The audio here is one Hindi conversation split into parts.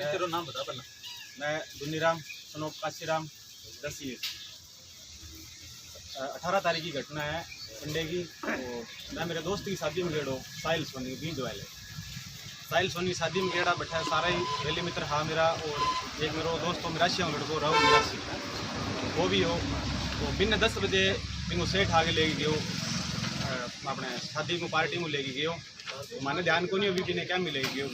तेरा नाम बता पहला। मैं दुनीराम सनोप काशीराम 10 ईयर। 18 तारीख की घटना है संडे की। तो मैं मेरे दोस्त की शादी में गेड़ो साहिल सोनी बीज वाले साहिल सोनी शादी में गेड़ा बैठा है सारा ही वेली मित्र हाँ मेरा और एक मेरा दोस्त मिराशी लड़को राहुल मिराशी वो भी हो। तो बिन 10 बजे बिंगो सेठ आगे लेके गयो अपने शादी में पार्टी में लेके गयो। तो मैंने ध्यान को नहीं अभी भी ने क्या मिलेगी गयो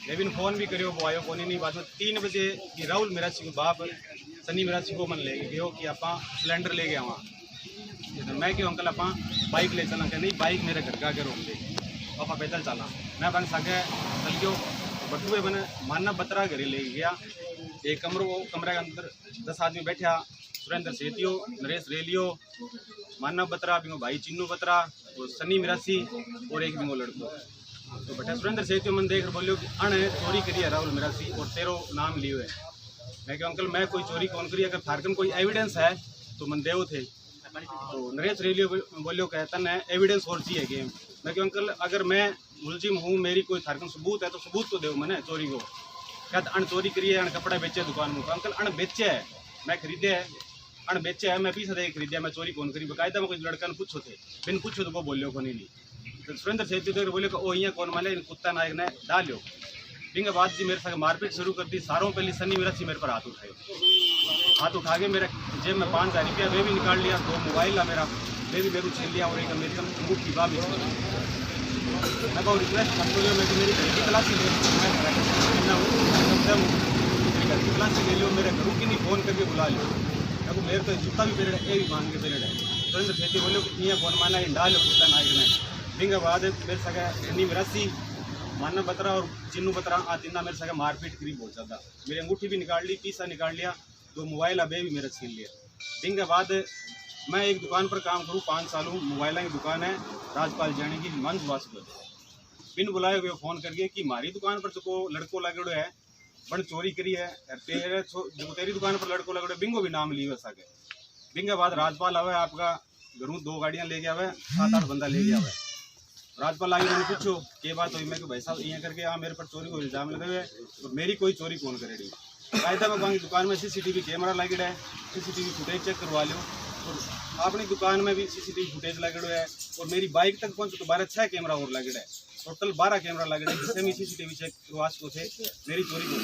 लेकिन फ़ोन भी करियो वो आयो कोनी नहीं। बाद में 3 बजे कि राहुल मिरासी को बाप सनी मिरासी को मन लेके गयो कि आप सिलेंडर ले गया वहाँ। तो मैं क्यों अंकल आप बाइक ले चला क्या नहीं बाइक मेरे घर का आगे रोक दे पापा पैदल चला। मैं बन सके चल गयो बटुए मैंने मानना बतरा घरे ले गया। एक कमरे के अंदर 10 आदमी बैठा सुरेंद्र सेतियो नरेश रेलियो मानव बतरा बिंगो भाई चिन्नू बतरा और सनी मिरासी और एक बिंगो लड़को। तो बेटा सुरेंद्र सेतियो मन देख बोलियो कि अण चोरी करी है राहुल मिरासी और तेरो नाम लियो है। मैं क्या अंकल मैं कोई चोरी कौन करी अगर थारकन कोई एविडेंस है तो मन देव थे। तो नरेश रेलियो बोलियो कहता है एविडेंस और चाहिए गेम। मैं क्यों अंकल अगर मैं मुलजिम हूँ मेरी कोई थारकन सबूत है तो सबूत तो दो मैंने चोरी को। कहता अण चोरी करी है अण कपड़ा बेचे दुकान में। अंकल अण बेचे है मैं खरीदे है अण बेचे है मैं पीछे दे खरीदिया मैं चोरी कौन करी बकायदा में कोई लड़का ने पूछो थे बिन पूछो तो वो बोलियो को नहीं। तो सुरेंद्र सेठी तो बोलियो ओ यहाँ कौन माले कुत्ता नायक ने डालियो। बिंगे बाद जी मेरे साथ मारपीट शुरू कर दी। सारों पहले सनी मिरासी मेरे पर हाथ उठाए हाथ उठा के मेरे जेब में 5000 रुपया वे भी निकाल लिया 2 मोबाइल है मेरा वे भी मेरे छीन लिया और एक अमेरिकन अंगूठी बा भी। मैं बहुत रिक्वेस्ट करते हुए मैं मेरी घर की तलाशी ले मेरी घर की तलाशी ले लो मेरे घरों की नहीं फ़ोन करके बुला लो देखो मेरे तो जूता भी पहले ये भी मांग के पहले सुरेंद्र सेठी बोलो कि यहाँ कौन माना डालो कुत्ता नायक ने। बिंगे बाद मेरे सगा सनी मिरासी मानव बतरा और चिन्नू बतरा आ तीना मेरे सगा मारपीट करी बहुत ज़्यादा। मेरी अंगूठी भी निकाल ली पीसा निकाल लिया 2 मोबाइल अबे भी मेरा छीन लिया। बिंगे बाद मैं एक दुकान पर काम करूँ 5 साल हूँ मोबाइल की दुकान है राजपाल जाने की मंच वास्को बिन बुलाए हुए फ़ोन करके कि हमारी दुकान पर तो लड़को लगड़ो है बड़ चोरी करी है तेरी दुकान पर लड़को लगड़ो बिंगो भी नाम लियो सके। बिंगे बाद राजपाल आवे आपका घरों 2 गाड़ियाँ लेके आवे 7-8 बंदा लेके आवे। राजपाल आगे मैंने पूछो के बात हुई मैं कि भाई साहब यहाँ करके मेरे पर चोरी को इल्ज़ाम लगे हुए तो मेरी कोई चोरी कौन करेगी। कायदा में वहाँ की दुकान में CCTV कैमरा लगे है CCTV फुटेज चेक करवा लो और अपनी दुकान में भी CCTV फुटेज लगे है और मेरी बाइक तक पहुँच तो 12-6 कैमरा और लगे है टोटल 12 कैमरा लगे है जिससे भी CCTV चेक करवा को थे मेरी चोरी को।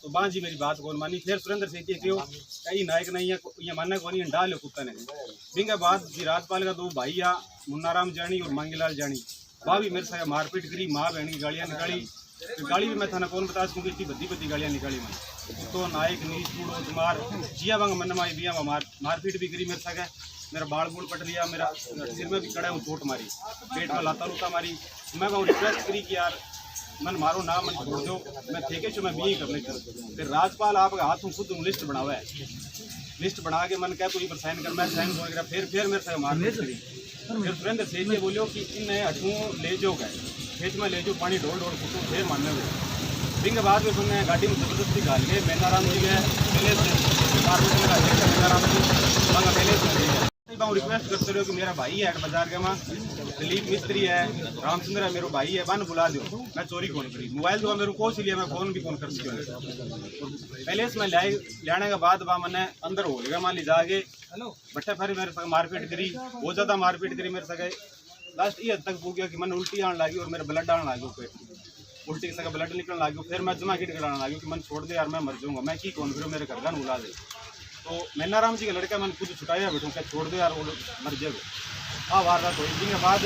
तो बाँ जी मेरी बात कौन मानी फिर सुरेंद्र सेठी क्यों कई नायक नहीं है ये मानना कौन नहीं डालो कुत्ता ने। बिंगे बाद जी राजपाल का 2 भाई आ मुन्नाराम जानी और मांगीलाल जानी वह भी मेरे साथ मारपीट करी माँ बहन की गालियाँ निकाली। तो गाली भी मैं थाना कौन बता सकूँ इतनी बद्दी गालियाँ निकाली मैं तो नायक नीच कूड़ो तुम्हार जिया बंग मन माई बिया मारपीट भी करी मेरे साथ मेरा बाल बूल पट लिया मेरा सिर में भी कड़ा हूँ चोट मारी पेट में लाता लूता मारी। मैं वहाँ रिक्वेस्ट करी कि यार मन मारो ना मन छोड़ दो मैं ठेके चो मैं भी करने कर। फिर राजपाल आपका हाथों खुद लिस्ट बनावा है लिस्ट बना के मन क्या तू पर साइन कर मैं साइन हो गया फिर मेरे साथ मारपीट करी। फिर सुरेंद्र सेठी बोलियो कि इन हटूँ ले जाओ गए खेत में ले जाओ पानी ढोल फूटू फिर मानने हुए। बिंग बाद में सुनने गाड़ी में जबरदस्ती घाल गए मैनाराम जी गए पहले से मैनाराम जी पहले से रिक्वेस्ट करते रहो कि मेरा भाई है बाजार के वहाँ दिलीप मिस्त्री है रामचंद्र है मेरा भाई है बन बुला दो मैं चोरी कौन करी मोबाइल तो मेरे को लिया मैं फ़ोन भी कौन कर सकता पहले से मैं लाने के बाद वहाँ मैंने अंदर हो गया मान ली जाके बट्टे फिर मेरे संग मारपीट करी बहुत ज़्यादा मारपीट करी मेरे सगे लास्ट ये हद तक हो गया कि मैंने उल्टी आने लगी और मेरे ब्लड आने लगे पेट उल्टी के सगा ब्लड निकलने लगी फिर मैं जमा किट कराने लगी कि मन छोड़ दे यार मैं मर जाऊँगा मैं की कौन फिर मेरे घर का बुला दे। तो मैनाराम जी का लड़का मैंने खुद छुटाया बैठूँ क्या छोड़ दो यार वो मर जाए हाँ वारदात हुई। इसके बाद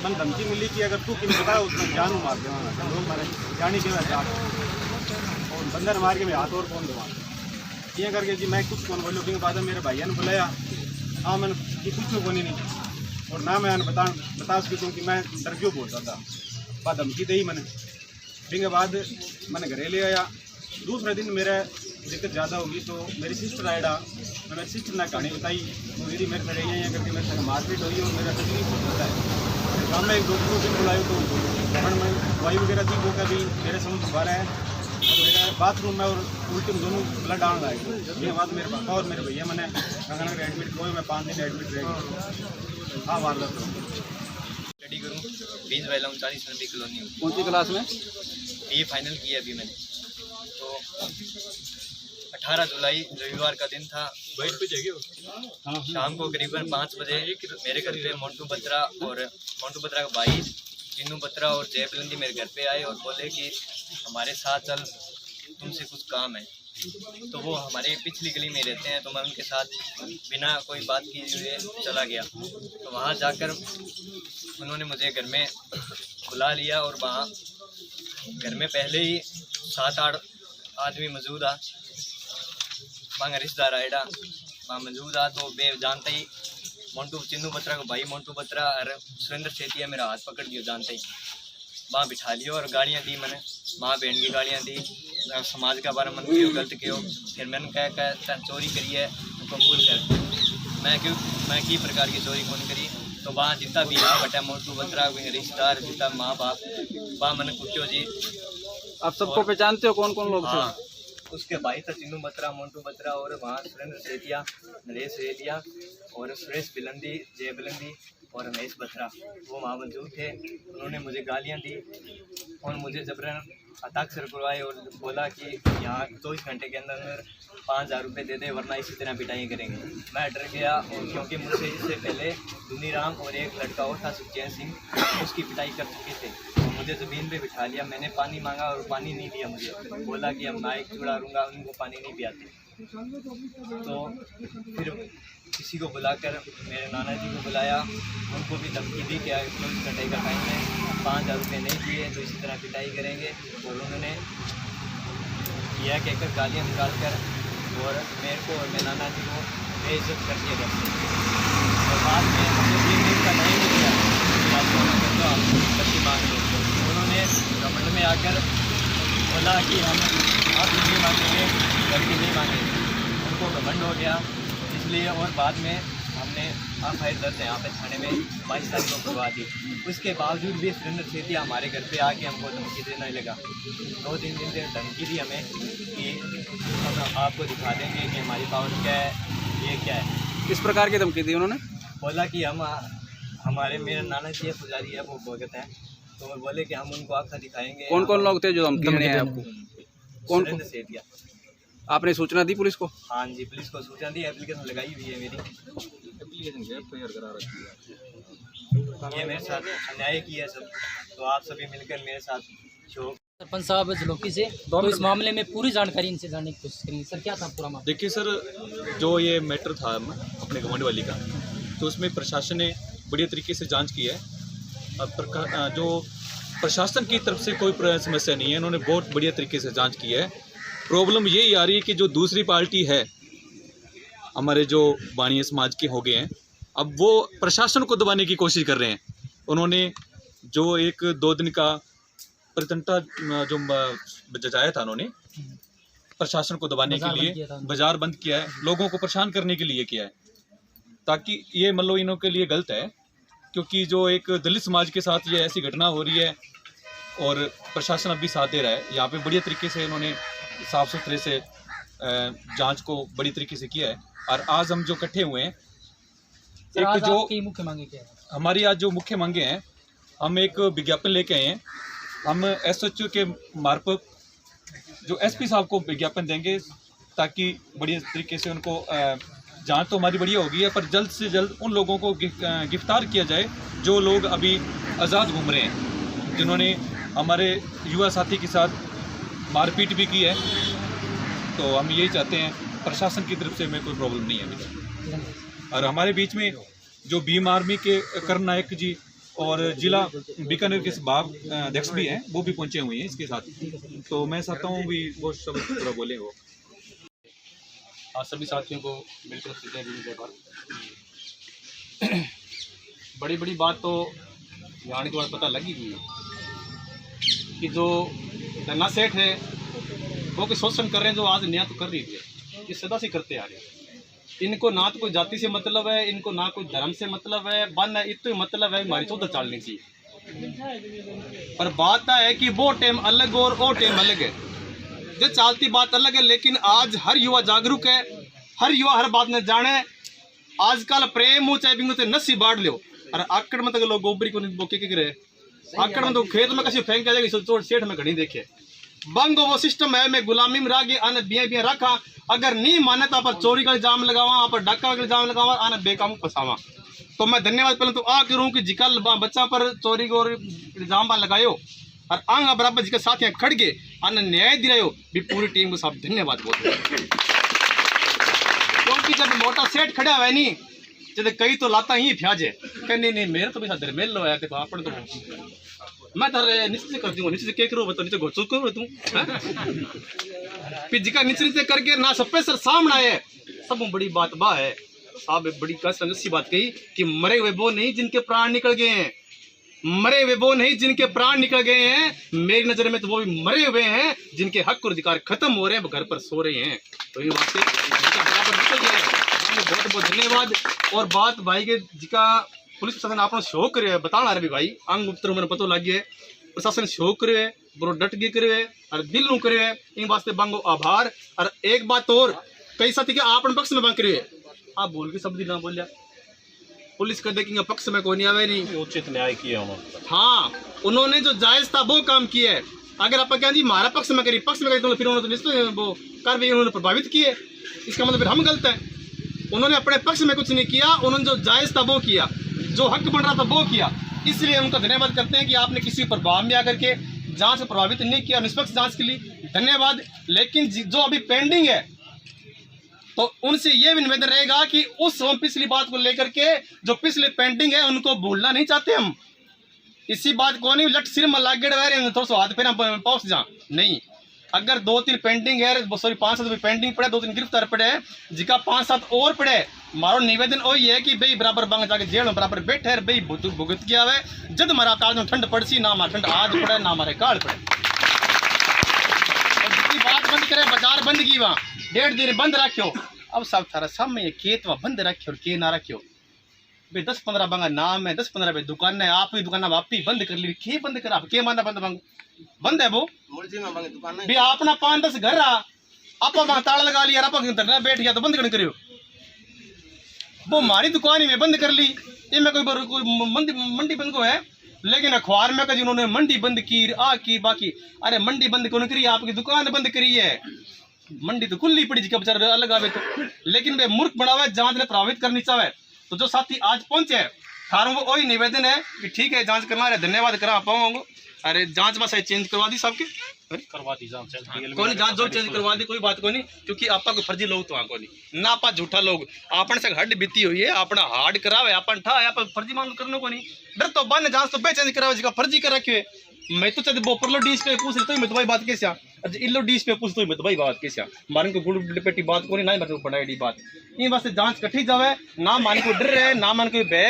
मन धमकी मिली कि अगर तू किन बताया उसमें जानू मार देना लोग मारे जानी के और बंदर मार के मैं हाथ और कौन दूँगा ये करके जी मैं कुछ कौन बोलूँ। बाद मेरे भैया ने बुलाया हाँ मैंने कि कुछ में बोली नहीं और ना मैं बता सकूँ कि मैं डर क्यों बोलता था बाद धमकी दी मैंने। फिर बाद मैंने घरे ले आया। दूसरे दिन मेरा दिक्कत ज़्यादा होगी तो मेरी सिस्टर आएगा मैं मेरी सिस्टर ने कहानी बताई तो दीदी मेरे से रही है करके मेरे से मारपीट हुई और मेरा तकलीफ होता है। शाम में 1-2 दिन बुलाए तो मैं दवाई वगैरह दी वो कभी मेरे समझ दोबारा है तो मेरा बाथरूम में और उल्टी में दोनों ब्लड आने लगे। ये बात मेरे पापा और मेरे भैया मैंने गंगानगर एडमिट हुए मैं 5 दिन एडमिट रह हाँ वारदात स्टडी करूँ 20 वाला 40 कॉलोनी कौन सी क्लास में ये फाइनल किया अभी मैंने तो 18 जुलाई रविवार का दिन था। वाइट पे जाएगी शाम को करीबन 5 बजे मेरे घर पे मोंटू बत्रा का भाई चिन्नू बत्रा और जय बुलंदी मेरे घर पे आए और बोले कि हमारे साथ चल, तुमसे कुछ काम है। तो वो हमारे पिछली गली में रहते हैं, तो मैं उनके साथ बिना कोई बात किए हुए चला गया। तो वहाँ जाकर उन्होंने मुझे घर में बुला लिया और वहाँ घर में पहले ही 7-8 आदमी मौजूद आ, वहाँ रिश्तेदार आएडा वहाँ मौजूद आ। तो बे जानते ही मोंटू चिन्नू बत्रा का भाई मोंटू बत्रा और सुरेंद्र सेतिया मेरा हाथ पकड़ दिया, जानते ही वहाँ बिठा लिया और गालियाँ दी मैंने, माँ बहन की गालियाँ दी, समाज का बारे में क्यों गलत क्यों। फिर मैंने कहा चोरी करी है कबूल कर, मैं की प्रकार की चोरी कौन करी। तो वहाँ जितना भी आ बटा मोंटू बत्रा रिश्तेदार जितना माँ बाप वहाँ मैंने कुटियो जी। आप सबको पहचानते हो कौन कौन लोग थे? हाँ, उसके भाई था चिन्नू बत्रा मोंटू बत्रा और वहाँ सुरेंद्र सेतिया, नरेश सेतिया और सुरेश बुलंदी, जय बुलंदी और रमेश बत्रा वो वहाँ मौजूद थे। उन्होंने मुझे गालियाँ दी और मुझे जबरन हस्ताक्षर करवाए और बोला कि यहाँ 24 घंटे के अंदर 5,000 रुपये दे दे वरना इसी तरह पिटाई करेंगे। मैं डर गया और क्योंकि मुझसे इससे पहले दुनीराम और एक लड़का और था सुखचैन सिंह, उसकी पिटाई कर चुके थे। तो मुझे ज़मीन पे बिठा लिया, मैंने पानी मांगा और पानी नहीं दिया मुझे, बोला कि अब माइक चुड़ा दूँगा, उनको पानी नहीं पियाते। तो फिर किसी को बुलाकर मेरे नाना जी को बुलाया, उनको भी धमकी दी कि 24 घंटे का टाइम है, 5,000 रुपये नहीं दिए तो इसी तरह पिटाई करेंगे। और उन्होंने यह कहकर गालियाँ निकाल कर और मेरे को और मेरे नाना जी को बेइज्जत कर दिया घर से। और बाद में मुझे 3 दिन का टाइम नहीं दिया कि आपको गलती मांग लो। उन्होंने घमंड में आकर बोला कि हम आप नहीं मांगेंगे, गलती नहीं मांगेंगे, उनको घमंड हो गया इसलिए। और बाद में हमने FIR दर्ज है यहाँ पे थाने में 22 तारीख को करवा दी। उसके बावजूद भी सुरेंद्र सेतिया हमारे घर पे आके हमको धमकी देने लगा। 2-3 दिन से धमकी दी हमें कि हम आपको दिखा देंगे कि हमारी पावर क्या है, ये क्या है। किस प्रकार की धमकी दी उन्होंने? बोला कि हम हमारे मेरे नाना जी पुजारी है वो भगत हैं, तो वो बोले कि हम उनको आँखा दिखाएंगे। कौन कौन लोग थे जो धमकी देने आए आपको? कौन? सुरेंद्र सेतिया। आपने सूचना दी पुलिस को? हाँ जी, पुलिस को सूचना दी, एप्लीकेशन लगाई हुई है मेरी। ये मेरे साथ अन्याय किया सब, तो आप सभी मिलकर मेरे साथ शोक। सरपंच साहब झलोकी से तो इस मामले में पूरी जानकारी इनसे जानने की कोशिश करेंगे। सर क्या था पूरा मामला? देखिए सर, जो ये मैटर था अपने घमंड वाली का, तो उसमें प्रशासन ने बढ़िया तरीके से जांच की है। अब जो प्रशासन की तरफ से कोई समस्या नहीं है, इन्होंने बहुत बढ़िया तरीके से जांच की है। प्रॉब्लम यही आ रही है कि जो दूसरी पार्टी है, हमारे जो बाणिया समाज के हो गए हैं, अब वो प्रशासन को दबाने की कोशिश कर रहे हैं। उन्होंने जो 1-2 दिन का प्रतिष्ठा जो जताया था, उन्होंने प्रशासन को दबाने के लिए बाजार बंद किया है, लोगों को परेशान करने के लिए किया है, ताकि ये मतलब इनों के लिए गलत है। क्योंकि जो एक दलित समाज के साथ ये ऐसी घटना हो रही है और प्रशासन अभी साथ दे रहा है। यहाँ पे बढ़िया तरीके से इन्होंने साफ सुथरे से जांच को बड़ी तरीके से किया है। और आज हम जो इकट्ठे हुए हैं, एक जो मुख्य मांगे क्या है? हमारी आज जो मुख्य मांगे हैं, हम एक विज्ञापन लेके आए हैं। हम SHO के मार्फत जो SP साहब को विज्ञापन देंगे, ताकि बढ़िया तरीके से उनको जांच तो हमारी बढ़िया होगी है, पर जल्द से जल्द उन लोगों को गिरफ्तार किया जाए जो लोग अभी आज़ाद घूम रहे हैं, जिन्होंने हमारे युवा साथी के साथ मारपीट भी की है। तो हम यही चाहते हैं, प्रशासन की तरफ से हमें कोई प्रॉब्लम नहीं है अभी तक। और हमारे बीच में जो भीम आर्मी के करण नायक जी और जिला बीकानेर के बाग अध्यक्ष भी हैं, वो भी पहुंचे हुए हैं इसके साथ। तो मैं चाहता हूँ भी वो सब थोड़ा बोले वो। आज सभी साथियों को मिलकर जय भारत। बड़ी बड़ी बात तो यहाँ के बाद पता लगी गई कि जो धन्ना सेठ है वो कि शोषण कर रहे हैं, जो आज न्याय तो कर रही है, ये सदा से करते आ रहे हैं। इनको ना तो कोई जाति से मतलब है, इनको ना कोई धर्म से मतलब है, बन है इतना मतलब है हमारी चौधर चालनी चाहिए। पर बात है कि वो टाइम अलग और वो टाइम अलग है, जो चालती बात अलग है। लेकिन आज हर युवा जागरूक है, हर युवा हर बात ने जाने। आजकल प्रेम हो चाहे बिंगो से नस्सी बांट लो, और आकड़ में तो लोग गोबरी को बोके के रहे, आकड़ में तो खेत में कैसे फेंक जाएगी, सोच सेठ में घड़ी देखे। बंगो वो सिस्टम है मैं गुलामी में रह गए आने बिया बिया रखा अगर नहीं माने तो आप चोरी का इल्जाम लगावा आप डाका का इल्जाम लगावा आने बेकाम फसावा। तो मैं धन्यवाद पहले तो आ करूँ कि जिकल बच्चा पर चोरी को इल्जाम लगायो और आंगा बराबर जिसके साथ यहाँ खड़ गए आने न्याय दिलायो भी पूरी टीम को सब धन्यवाद बोलते। क्योंकि जब मोटा सेठ खड़ा हुआ है नहीं जब कई तो लाता ही फ्याज है कहने नहीं मेरे तो भी साथ मेल लो है देखो आपने तो मैं तो निश्चित कर दूंगा नीचे के करो बताओ नीचे घोचो करो तू फिर जिका नीचे करके ना सब पे सर सामने आए सब बड़ी बात बा है साहब बड़ी कसम बात कही कि मरे हुए वो नहीं जिनके प्राण निकल गए हैं, मरे हुए वो नहीं जिनके प्राण निकल गए हैं, मेरी नजर में तो वो भी मरे हुए हैं जिनके हक और अधिकार खत्म हो रहे हैं, घर पर सो रहे हैं। तो ये बात बराबर निकल गया है। बहुत बहुत धन्यवाद। और बात भाई के जिका पुलिस प्रशासन आपने शो करे बताना रहे भाई अंग उपतर मैंने पता लग गया प्रशासन शो करे बरो डट गए करे और दिल नु करे इन वास्ते बांगो आभार। और एक बात और कई साथी के आपन पक्ष में बांग करे आप बोल के शब्द ना बोलिया पुलिस कर देखेंगे पक्ष में कोई नहीं आवे नहीं उचित न्याय किया उन्होंने। हाँ उन्होंने जो जायज था वो काम किया है। अगर आप क्या जी हमारा पक्ष में करी तो फिर उन्होंने तो वो कार्रवाई उन्होंने प्रभावित किए इसका मतलब फिर हम गलत हैं। उन्होंने अपने पक्ष में कुछ नहीं किया उन्होंने जो जायज था वो किया जो हक बन रहा था वो किया। इसलिए उनका धन्यवाद करते हैं कि आपने किसी पर प्रभाव में आकर के जांच को प्रभावित नहीं किया निष्पक्ष जांच के लिए धन्यवाद। लेकिन जो अभी पेंडिंग है तो उनसे ये भी निवेदन रहेगा कि उस पिछली बात को लेकर के जो पिछले पेंडिंग है उनको भूलना नहीं चाहते हम। इसी बात को नहीं लट सिर में लागे थोड़ा सा हाथ फेरा पहुंच जा नहीं। अगर 2-3 पेंडिंग है सॉरी 5-7 पेंडिंग पड़े 2-3 गिरफ्तार पड़े जिका 5-7 और पड़े मारो निवेदन वही है कि भाई बराबर बांग जाके जेल में बराबर बैठे भाई भुगत किया हुआ जब हमारा काज में ठंड पड़सी ना हमारा ठंड आज पड़े ना हमारे काल पड़े। और जितनी बात बंद करे बाजार बंद की वहाँ 1.5 दिन बंद रखियो अब सब थारा सामने ये खेत वहाँ बंद रखियो और के ना रखियो भाई 10-15 बंगा नाम है 10-15 भाई दुकान है आप ही दुकान आप ही बंद कर ली के बंद करा के माना बंद बंग बंद है वो भी अपना 5-10 घर रहा आप ताला लगा लिया आप बैठ गया तो बंद कर करियो वो हमारी दुकान ही में बंद कर ली ये मैं कोई मंडी बंद को है। लेकिन अखबार में कभी उन्होंने मंडी बंद की बाकी अरे मंडी बंद कौन करी आपकी दुकान बंद करी है मंडी तो खुली पड़ी जी बेचारा अलग आवे तो लेकिन वे मूर्ख बना हुआ जांच ने प्रभावित करनी चाहे। तो जो साथी आज पहुंचे हैं थारों को वही निवेदन है कि ठीक है जांच करना है धन्यवाद करा पाऊंगा। अरे जांच में सही चेंज करवा दी सबके करवा दी जांच कोई जांच जो चेंज करवा दी कोई बात को नहीं क्योंकि आपका कोई फर्जी लोग तो वहाँ को नहीं ना आपा झूठा लोग आपन से हड्ड बीती हुई है अपना हार्ड करावे अपन ठा आप फर्जी मांग करने को नहीं डर तो बन जांच तो बे चेंज करावे जिसका फर्जी करा क्यों मैं तो चाहते बोपर लो डीस पे पूछ तो मैं तो भाई बात कैसे अच्छा इल्लो डीस पे पूछ तो मैं तो भाई बात कैसे मारन को गुड़ पेटी बात को नहीं ना मतलब बनाई बात ये वास्ते जांच कठी जावे ना मान को डर है ना मान को बे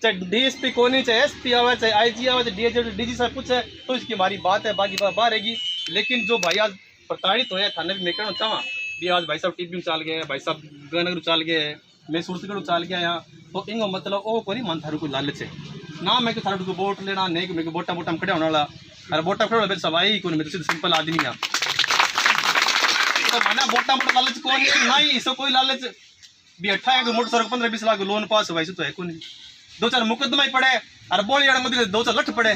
चाहे डीएसपी को नहीं चाहे एसपी आवे चाहे आईजी आवे चाहे डीजी साहब कुछ है तो इसकी हमारी बात है बाकी बात रहेगी। लेकिन जो भाई आज प्रताड़ित हुए थाने में कहना चाहवा भी आज भाई साहब टीपी में चाल गए भाई साहब गनगर चाल गए मैं सूरतगढ़ चाल गया यहाँ तो इंगो मतलब ओ को नहीं मन थारू को लालच है ना मैं थारू को वोट लेना नहीं मेरे को बोटा में खड़े होने वाला अरे बोटा खड़े वाला सवाई को नहीं सिंपल आदमी यहाँ तो माना बोटा लालच कौन नहीं इसको कोई लालच भी 18 मोटरसाइकिल 15-20 लाख लोन पास हुआ तो है को नहीं 2-4 मुकदमा ही पड़े और बोली 2-4 लठ पड़े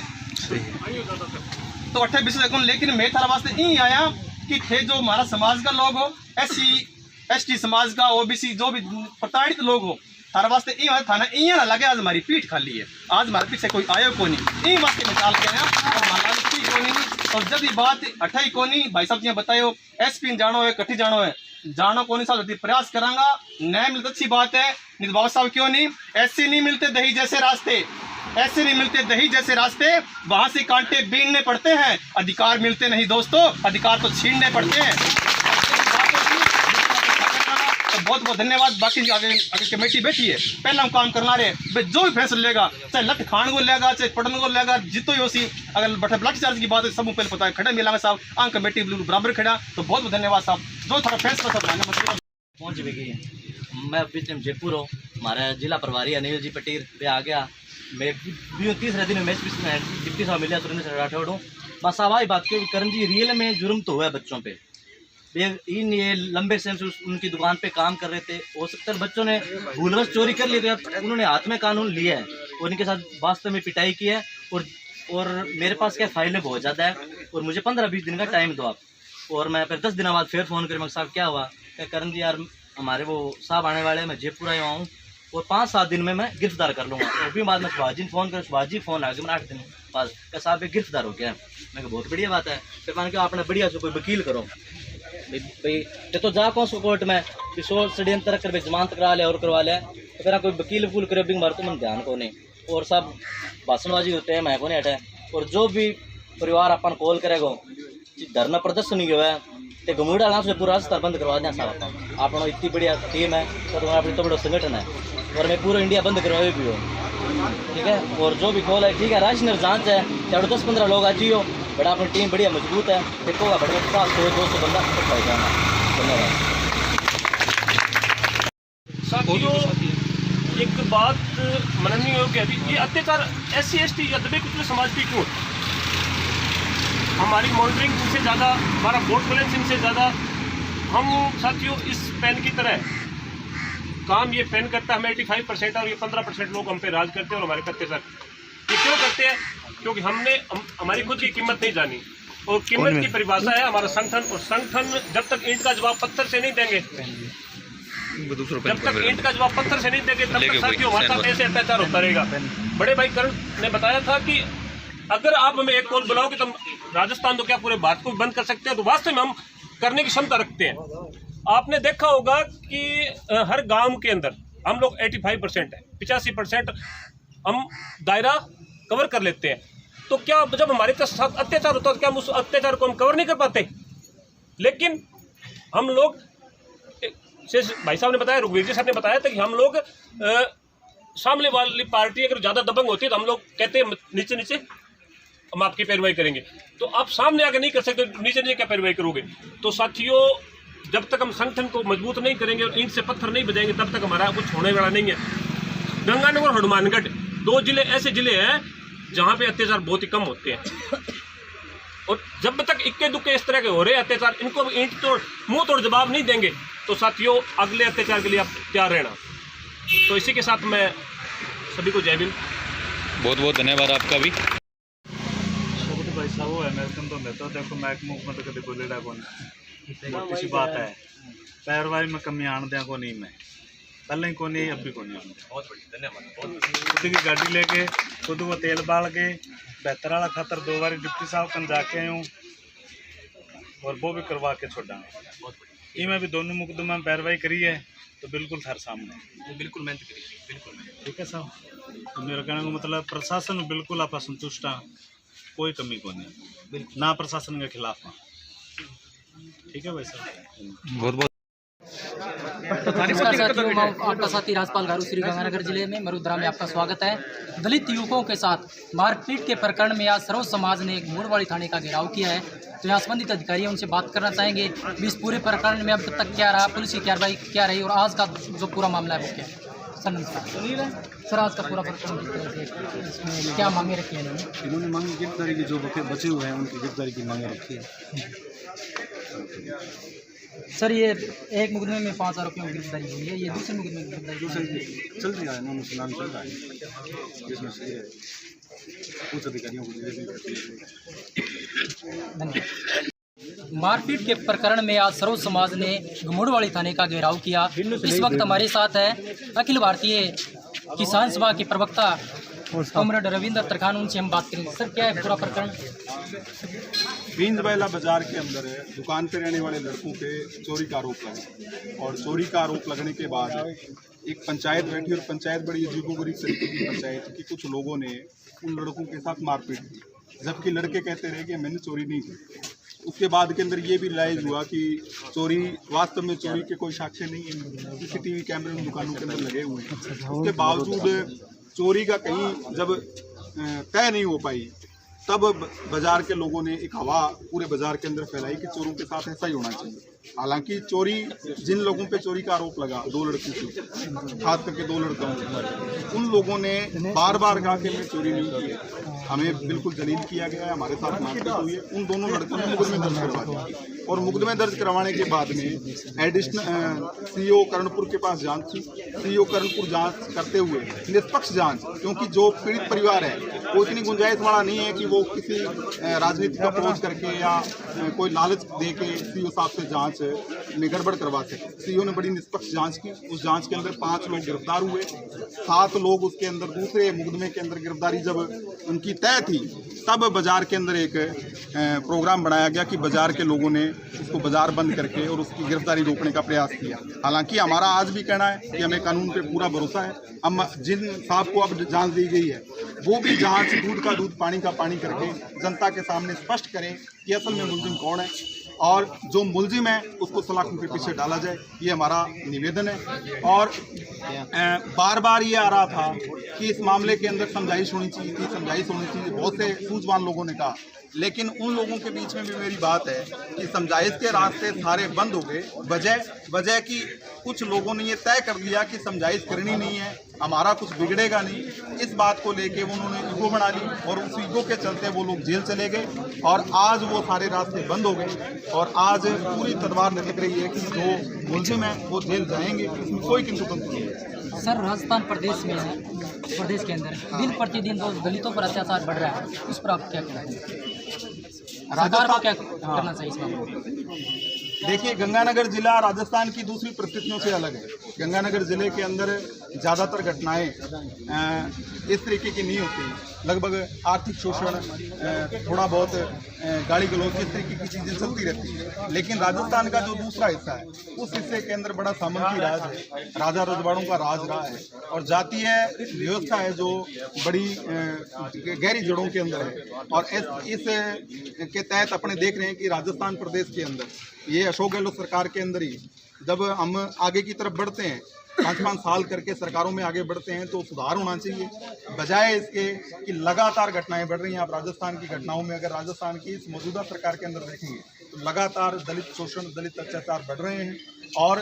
तो 28-20 लाख। लेकिन मैं थारा वास्ते यही आया कि थे जो हमारा समाज का लोग हो SC/ST समाज का OBC जो भी प्रताड़ित लोग हो थारा वास्ते ये थाना ये ना लगे आज हमारी पीठ खाली है आज हमारे पीछे कोई आयो को नहीं यही वास्ते में चाल के और जब ये बात 28 को नहीं भाई साहब जी बतायो SP जानो है कठी जानो है जानो को नहीं साल प्रयास करांगा न्याय मिलता अच्छी बात है नहीं बाबा साहब क्यों नहीं ऐसे नहीं मिलते दही जैसे रास्ते ऐसे नहीं मिलते दही जैसे रास्ते वहां से कांटे बीनने पड़ते हैं अधिकार मिलते नहीं दोस्तों अधिकार तो छीनने पड़ते हैं। तो बहुत बहुत धन्यवाद। बाकी आगे कमेटी बैठी है पहला हम काम करना रहे जो भी फैसला लेगा चाहे लठ खान को लेगा चाहे पटन को लेगा जितो ही उसी अगर बठे ब्लड चार्ज की बात है सब पहले पता है खड़े मिला साहब आंग कमेटी बराबर खड़ा तो बहुत बहुत धन्यवाद साहब जो थोड़ा फैसला सब लाने पहुँच भी गई है। मैं अभी जयपुर हूँ हमारा जिला प्रभारी अनिल जी पटेल पे आ गया मैं 30 दिन में डिप्टी साहब मिले सुरेंद्र राठौड़ हूँ बस सवाई बात की करण जी रियल में जुर्म तो हुआ है बच्चों पे ये लंबे समय से उनकी दुकान पे काम कर रहे थे हो सकता है बच्चों ने भूलवश चोरी कर ली थी उन्होंने हाथ में कानून लिया है और इनके साथ वास्तव में पिटाई की है और मेरे पास क्या फाइलें बहुत ज़्यादा है और मुझे 15-20 दिन का टाइम दो आप। और मैं फिर 10 दिन बाद फिर फ़ोन कर, साहब क्या हुआ, क्या करण जी यार हमारे वो साहब आने वाले हैं, मैं जयपुर आया हूँ और 5-7 दिन में मैं गिरफ्तार कर लूँगा। और भी बाद में सुभाष जी फ़ोन कर, सुभाष जी फ़ोन आ गया मैंने 8 दिन बाद, क्या साहब ये गिरफ्तार हो गया। मैं बहुत बढ़िया बात है। फिर मैंने कहा आपने बढ़िया से कोई वकील करो भाई, ये तो जा कौन सो कोर्ट में कि शोर षड्यंत्र कर जमानत करा ले और करवा ले, तो फिर कोई वकील वकूल करे भी मार तो मन ध्यान को नहीं। और सब भाषणबाजी होते हैं, मैं को नहीं हटे। और जो भी परिवार अपन कॉल करेगा धरना प्रदर्शन नहीं हुआ है तो गमूड़ा लाभ से पूरा रास्ता बंद करवा दें साहब। आप इतनी बढ़िया टीम है और अपनी तो बड़ा संगठन है और मैं पूरा इंडिया बंद करवाए भी हो, ठीक है। और जो भी कॉल है ठीक है, राशनर जांच है, चाहे 10-15 लोग आ जियो, बड़ा अपनी टीम बढ़िया मजबूत है, देखो बड़े 100-200 बंदा पाई जाना। धन्यवाद। साथियों, एक बात माननीय योग्य है, ये अत्याचार SC/ST या दबे कुचले समाज पे क्यों? हमारी मॉनिटरिंग इनसे ज़्यादा, हमारा वोट बैलेंस इनसे ज़्यादा। हम साथियों इस पेन की तरह काम ये पेन करता है, हमें 85% और ये 15% लोग हम पे राज करते हैं और हमारे करते सर। ये क्यों करते हैं? क्योंकि हमने हमारी खुद की कीमत नहीं जानी और कीमत की परिभाषा है हमारा संगठन। और संगठन जब तक ईंट का जवाब पत्थर से नहीं देंगे, जब तक ईंट का जवाब पत्थर से नहीं देंगे तब तक साथियों हमारे साथ ऐसे अत्याचार होता रहेगा। बड़े भाई करण ने बताया था कि अगर आप हमें एक कॉल बुलाओगे तो राजस्थान तो क्या पूरे भारत को बंद कर सकते हैं, तो वास्तव में हम करने की क्षमता रखते हैं। आपने देखा होगा कि हर गांव के अंदर हम लोग 85% है, 85% हम दायरा कवर कर लेते हैं। तो क्या जब हमारे साथ अत्याचार होता है तो क्या हम उस अत्याचार को हम कवर नहीं कर पाते? लेकिन हम लोग, भाई साहब ने बताया, रघुवीर जी साहब ने बताया था कि हम लोग सामने वाली पार्टी अगर ज़्यादा दबंग होती है तो हम लोग कहते हैं नीचे नीचे हम आपकी पैरवाई करेंगे। तो आप सामने आके नहीं कर सकते, नीचे नीचे क्या पैरवाई करोगे? तो साथियों जब तक हम संगठन को मजबूत नहीं करेंगे और ईंट से पत्थर नहीं बजाएंगे तब तक हमारा कुछ होने वाला नहीं है। गंगानगर और हनुमानगढ़ 2 जिले ऐसे जिले हैं जहाँ पे अत्याचार बहुत ही कम होते हैं और जब तक इक्के दुक्के इस तरह के हो रहे हैं अत्याचार, इनको ईंट तोड़ मुँह तोड़ जवाब नहीं देंगे तो साथियों अगले अत्याचार के लिए आप तैयार रहना। तो इसी के साथ मैं सभी को जय भीम। बहुत बहुत धन्यवाद आपका भी। भाई साहब वो है अमेरिकन तो मैं तो देखो मैं मुख में तो कभी बोलेगा कौन किसी बात है पैरवाई में कमी आन दिया को नहीं, मैं पहले ही को नहीं अब भी को नहीं आन। बहुत बढ़िया, धन्यवाद। खुद की गाड़ी लेके खुद को तेल बाल के बेहतर वाला खातर 2 बार डिप्टी साहब कन जाके आए हूँ और वो भी करवा के छोड़ा। ये मैं भी दोनों मुकदमा में पैरवाई करी है तो बिल्कुल थार सामने बिल्कुल मेहनत करिए, बिल्कुल ठीक है साहब। तो मेरा कहने का मतलब प्रशासन बिल्कुल आप संतुष्ट हाँ, कोई कमी को नहीं, ना प्रशासन के खिलाफ हाँ, ठीक है भाई साहब। बहुत बहुत नमस्कार साथियों, मैं आपका साथी राजपाल गारू, श्री गंगानगर जिले में मरुद्रा में आपका स्वागत है। दलित युवकों के साथ मारपीट के प्रकरण में आज सर्व समाज ने एक मोड़वाड़ी थाने का घेराव किया है। तो यहाँ संबंधित अधिकारी उनसे बात करना चाहेंगे इस पूरे प्रकरण में अब तक क्या रहा, पुलिस की कार्रवाई क्या रही और आज का जो पूरा मामला है वो क्या है। सर नमस्कार। सर आज का पूरा प्रकरण इसमें क्या मांगे रखी है इन्होंने मांगी गिरफ्तारी की, जो बचे हुए हैं उनकी गिरफ्तारी की मांगे रखी है। सर ये एक मुकदमे में 5 आरोपियों की गिरफ्तारी हुई है, ये दूसरे मुकदमे की गिरफ्तारी चल रही है, अनुसंधान चल रहा है जिसमें से कुछ अधिकारियों को धन्यवाद। मारपीट के प्रकरण में आज सर्व समाज ने गमोड़वाड़ी थाने का घेराव किया। इस वक्त हमारे साथ है अखिल भारतीय किसान सभा के प्रवक्ता कॉमरेड रविंद्र तरखान, उनसे हम बात करेंगे। सर क्या है पूरा प्रकरण? बींदबैला बाजार के अंदर दुकान पे रहने वाले लड़कों पे चोरी का आरोप लगा और चोरी का आरोप लगने के बाद एक पंचायत बैठी और पंचायत बड़ी अजीबोगरीब तरीके की पंचायत कि कुछ लोगों ने उन लड़कों के साथ मारपीट की, जबकि लड़के कहते रहे कि मैंने चोरी नहीं की। उसके बाद के अंदर ये भी रिलाइज हुआ कि चोरी वास्तव में चोरी के कोई साक्ष्य नहीं है, CCTV कैमरे उन दुकानों के अंदर लगे हुए हैं। उसके बावजूद चोरी का कहीं जब तय नहीं हो पाई तब बाजार के लोगों ने एक हवा पूरे बाजार के अंदर फैलाई कि चोरों के साथ ऐसा ही होना चाहिए। हालांकि चोरी जिन लोगों पे चोरी का आरोप लगा, 2 लड़कों की, खास करके 2 लड़कों पर, उन लोगों ने बार बार कहा कि मैं चोरी नहीं की है, हमें बिल्कुल जलील किया गया है, हमारे साथ मारपीट हुई है। उन दोनों लड़कों ने मुकदमे दर्ज करवा दिए और मुकदमे दर्ज करवाने के बाद में एडिशनल सीओ कर्णपुर के पास जांच थी। सीओ कर्णपुर जांच करते हुए निष्पक्ष जांच, क्योंकि जो पीड़ित परिवार है वो इतनी गुंजाइश वाला नहीं है कि वो किसी राजनीतिक अप्रोच करके या कोई लालच दे के सीओ साहब से जांच में गड़बड़ करवा सके। सीओ ने बड़ी निष्पक्ष जांच की। उस जांच के अंदर 5 लोग गिरफ्तार हुए, 7 लोग उसके अंदर दूसरे मुकदमे के अंदर गिरफ्तारी जब उनकी तय थी तब बाजार के अंदर एक प्रोग्राम बनाया गया कि बाजार के लोगों ने उसको बाजार बंद करके और उसकी गिरफ्तारी रोकने का प्रयास किया। हालांकि हमारा आज भी कहना है कि हमें कानून पे पूरा भरोसा है। हम जिन साहब को अब जांच दी गई है वो भी जांच दूध का दूध पानी का पानी करके जनता के सामने स्पष्ट करें कि असल में मुलजिम कौन है और जो मुलजिम है उसको सलाखों के पीछे डाला जाए, ये हमारा निवेदन है। और बार बार ये आ रहा था कि इस मामले के अंदर समझाइश होनी चाहिए थी, समझाइश होनी चाहिए, बहुत से सूझवान लोगों ने कहा, लेकिन उन लोगों के बीच में भी मेरी बात है कि समझाइश के रास्ते सारे बंद हो गए। वजह कि कुछ लोगों ने ये तय कर दिया कि समझाइश करनी नहीं है, हमारा कुछ बिगड़ेगा नहीं। इस बात को लेके उन्होंने ईगो बना ली और उस ईगो के चलते वो लोग जेल चले गए और आज वो सारे रास्ते बंद हो गए और आज पूरी तलवार लटक रही है कि जो मुलजिम है वो जेल जाएंगे, इसमें कोई किंतु नहीं है। सर, राजस्थान प्रदेश के अंदर दिन प्रतिदिन जो दलितों पर अत्याचार बढ़ रहा है, उस पर आप क्या कहना है? सरकार को क्या करना चाहिए इस मामले में? देखिए, गंगानगर जिला राजस्थान की दूसरी परिस्थितियों से अलग है। गंगानगर जिले के अंदर ज़्यादातर घटनाएं इस तरीके की नहीं होती। लगभग आर्थिक शोषण, थोड़ा बहुत गाली गलौज, इस तरीके की चीज़ें चलती रहती है। लेकिन राजस्थान का जो दूसरा हिस्सा है उस हिस्से के अंदर बड़ा सामंती राज है, राजा रजवाड़ों का राज रहा है और जातीय व्यवस्था है जो बड़ी गहरी जड़ों के अंदर है। और इस के तहत अपने देख रहे हैं कि राजस्थान प्रदेश के अंदर ये अशोक गहलोत सरकार के अंदर ही जब हम आगे की तरफ बढ़ते हैं, 5-5 साल करके सरकारों में आगे बढ़ते हैं, तो सुधार होना चाहिए, बजाय इसके कि लगातार घटनाएं बढ़ रही हैं। आप राजस्थान की घटनाओं में अगर राजस्थान की इस मौजूदा सरकार के अंदर देखेंगे तो लगातार दलित शोषण, दलित अत्याचार बढ़ रहे हैं और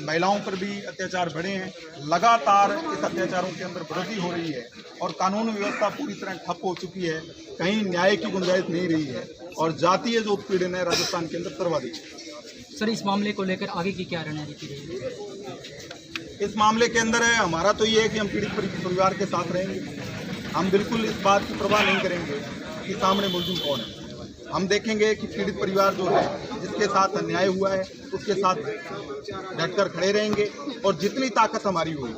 महिलाओं पर भी अत्याचार बढ़े हैं। लगातार इस अत्याचारों के अंदर वृद्धि हो रही है और कानून व्यवस्था पूरी तरह ठप हो चुकी है, कहीं न्याय की गुंजाइश नहीं रही है और जातीय जो उत्पीड़न है राजस्थान के अंदर सर्वाधिक है। सर, इस मामले को लेकर आगे की क्या रणनीति रहेगी? इस मामले के अंदर हमारा तो ये है कि हम पीड़ित परिवार के साथ रहेंगे। हम बिल्कुल इस बात की परवाह नहीं करेंगे कि सामने मुलजिम कौन है। हम देखेंगे कि पीड़ित परिवार जो है, जिसके साथ अन्याय हुआ है, उसके साथ डटकर खड़े रहेंगे और जितनी ताकत हमारी होगी,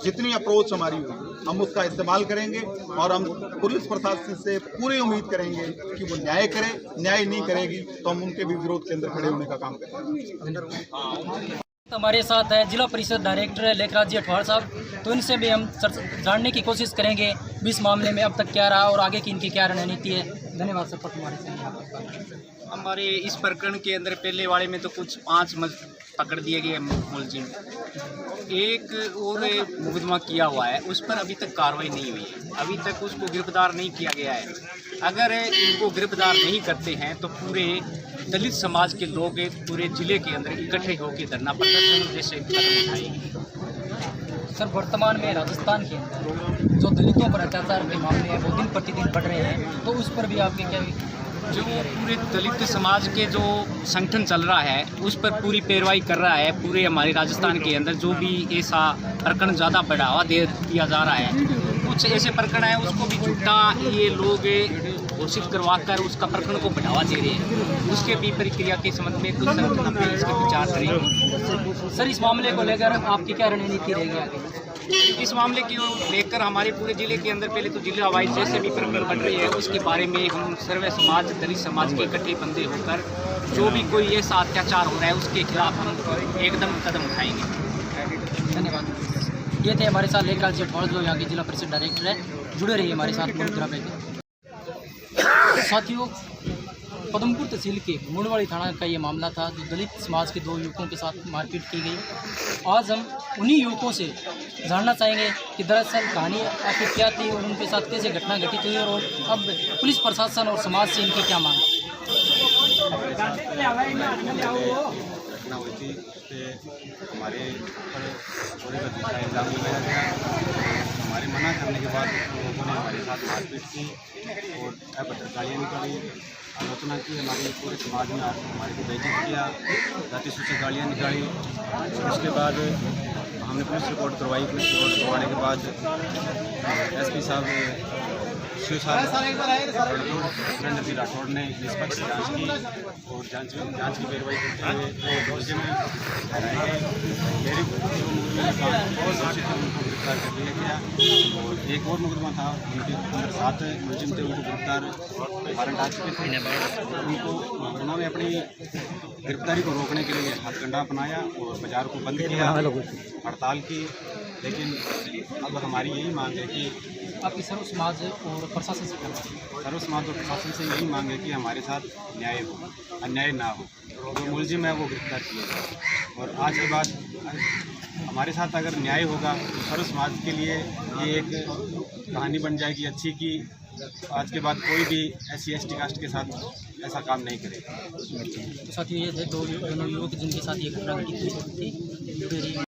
जितनी अप्रोच हमारी होगी, हम उसका इस्तेमाल करेंगे और हम पुलिस प्रशासन से पूरी उम्मीद करेंगे कि वो न्याय करे। न्याय नहीं करेगी तो हम उनके भी विरोध के अंदर खड़े होने का काम करेंगे। हमारे साथ है जिला परिषद डायरेक्टर लेखराज जी अठवाड़ साहब, तो इनसे भी हम जानने की कोशिश करेंगे इस मामले में अब तक क्या रहा और आगे की इनकी क्या रणनीति है। धन्यवाद सर तुम्हारे से। हमारे इस प्रकरण के अंदर पहले वाले में तो कुछ 5 पकड़ दिए गए मुलजिम, एक और मुकदमा किया हुआ है, उस पर अभी तक कार्रवाई नहीं हुई है, अभी तक उसको गिरफ्तार नहीं किया गया है। अगर इनको गिरफ्तार नहीं करते हैं तो पूरे दलित समाज के लोग पूरे जिले के अंदर इकट्ठे होकर धरना प्रदर्शन जैसे कदम उठाएंगे। सर, वर्तमान में राजस्थान के अंदर जो दलितों पर अत्याचार के मामले हैं वो दिन प्रतिदिन बढ़ रहे हैं, तो उस पर भी आपके क्या? जो पूरे दलित समाज के जो संगठन चल रहा है उस पर पूरी पैरवाई कर रहा है। पूरे हमारे राजस्थान के अंदर जो भी ऐसा प्रकरण ज़्यादा बढ़ावा दिया जा रहा है, कुछ ऐसे प्रकरण है उसको भी झूठा ये लोग घोषित करवा कर उसका प्रकरण को बढ़ावा दे रहे हैं। उसके भी प्रक्रिया के संबंध में कुछ संगठन अपने इसके विचार करेंगे। सर, इस मामले को लेकर आपकी क्या रणनीति रहेगी आगे? इस मामले की लेकर हमारे पूरे जिले के अंदर पहले तो जिला वाइज जैसे भी प्रकरण बन रही है उसके बारे में हम सर्वे समाज, दलित समाज के इकट्ठे बंदे होकर जो भी कोई ऐसा अत्याचार हो रहा है उसके खिलाफ हम एकदम कदम उठाएंगे। धन्यवाद। ये थे हमारे साथ लेखराज जी अठवाड़ जो यहाँ के जिला परिषद डायरेक्टर है। जुड़े रहिए हमारे साथ वडोदरा पे। साथियों, पदमपुर तहसील के मुंडवाड़ी थाना का ये मामला था जो दलित समाज के 2 युवकों के साथ मारपीट की गई। आज हम उन्हीं युवकों से जानना चाहेंगे कि दरअसल कहानी आखिर क्या थी और उनके साथ कैसे घटना घटित हुई और अब पुलिस प्रशासन और समाज से इनकी क्या मांग। घटना हुई थी हमारे ऊपर चोरी का झूठा इल्ज़ाम लगाया गया। हमारे मना करने के बाद लोगों ने हमारे साथ मारपीट की और अभद्र गालियाँ निकाली आलोचना की, हमारे पूरे समाज में हमारे को बेइज्जत किया, जाति सूचक गालियाँ निकाली। उसके बाद हमने पुलिस रिपोर्ट करवाई। पुलिस रिपोर्ट करवाने के बाद एसपी साहब शिव साहब सुरेंद्र जी राठौड़ ने निष्पक्ष जांच की और जांच की कार्रवाई करते हुए मुलजिम ठहराए गए। मेरी जो मुलजिम उनको गिरफ्तार कर लिया गया और एक और मुकदमा था, उनके अंदर 7 मुलजिम थे, उनको गिरफ्तार वारंट आ चुके थे। उन्होंने अपनी गिरफ्तारी को रोकने के लिए हथकंडा अपनाया और बाजार को बंद किया, हड़ताल की। लेकिन अब हमारी यही मांग है कि आपकी सर्व समाज और प्रशासन से करना है। सर्व समाज और प्रशासन से यही मांग है कि हमारे साथ न्याय हो, अन्याय ना हो। जो मुलजिम है वो गिरफ्तार किया जाए और आज के बाद हमारे साथ अगर न्याय होगा तो सर्व समाज के लिए ये एक कहानी बन जाएगी अच्छी कि आज के बाद कोई भी SC/ST कास्ट के साथ ऐसा काम नहीं करेगा। तो साथियों, ये थे दोनों युवक जिनके साथ ये घटना घटित हुई थी।